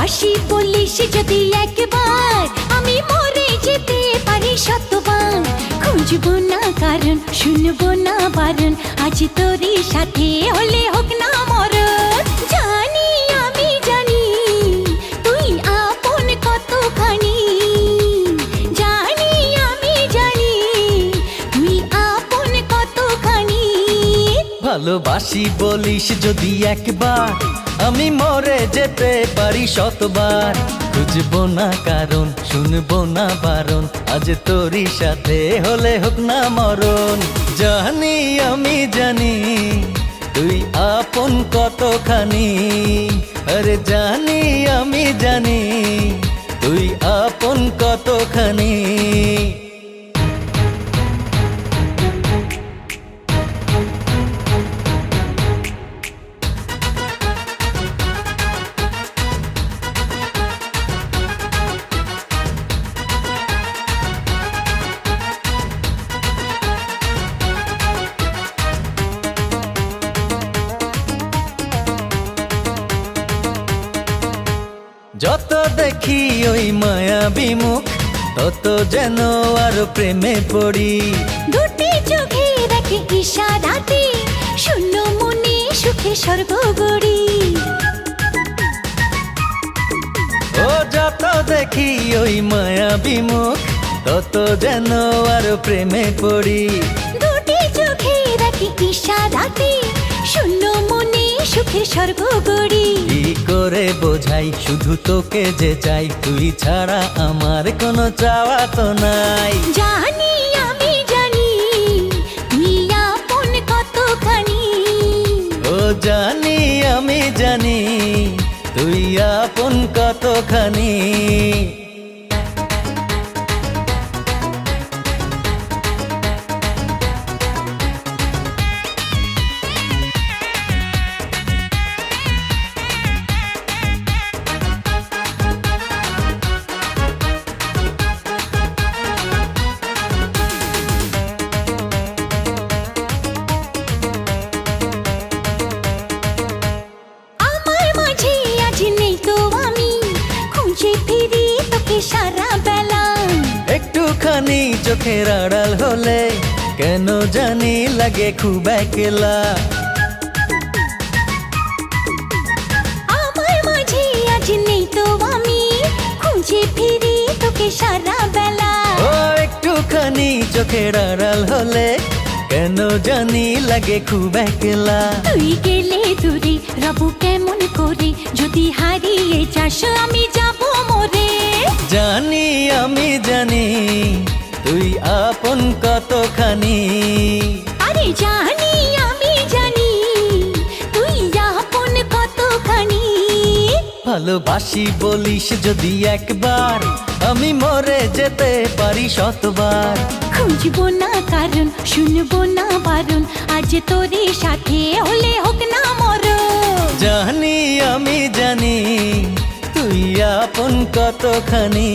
ভালোবাসি বলিস যদি একবার, আমি মরে যেতে পারি শতবার। খুঁজবো না কারণ, শুনবো না বারণ, আজ তোরই সাথে হলে হোক না মরণ। জানি আমি জানি তুই আপন কতখানি, জানি আমি জানি তুই আপন কতখানি। ভালোবাসি বলিস যদি একবার, আমি মরে যেতে পারি শতবার। খুঁজবো না কারণ, শুনবো না বারণ, আজ তোরই সাথে হলে হোক না মরণ। জানি আমি জানি তুই আপন কতখানি, আরে জানি আমি জানি তুই আপন কতখানি। যত দেখি ওই মায়াবী মুখ, তত যেন আরো প্রেমে পড়ি। দুটি চোখে রাখে ইশারাতে, শূন্য মনে সুখে স্বর্গ গড়ি। ও যত দেখি ওই মায়াবী মুখ, তত যেন আরো প্রেমে পড়ি। দুটি চোখে রাখে ইশারাতে, শূন্য মনে সুখে স্বর্গ গড়ি। কি করে বোঝাই শুধু তোকে যে চাই, তুই ছাড়া আমার কোনো চাওয়া তো নাই। জানি আমি জানি তুই আপন কতখানি, ও জানি আমি জানি তুই আপন কতখানি। সারা বেলা একটুখানি চোখের আড়াল হলে কেন জানি লাগে খুব একলা। আমার মাঝে আজ নেই তো আমি, খুঁজে ফিরি তোকে সারা বেলা। ও একটুখানি চোখের আড়াল হলে কেন জানি লাগে খুব একলা। তুই গেলে দূরে রব কেমন করে, যদি হারিয়ে যাস আমি যাব মরে। জানি আমি জানি তুই আপন কতখানি, আরে জানি আমি জানি তুই আপন কতখানি। ভালোবাসি বলিস যদি একবার, আমি মরে যেতে পারি শতবার। খুঁজবো না কারণ, শুনবো না বারণ, আজ তোরই সাথে হলে হোক না মরণ। জানি আমি জানি তুই আপন কতখানি।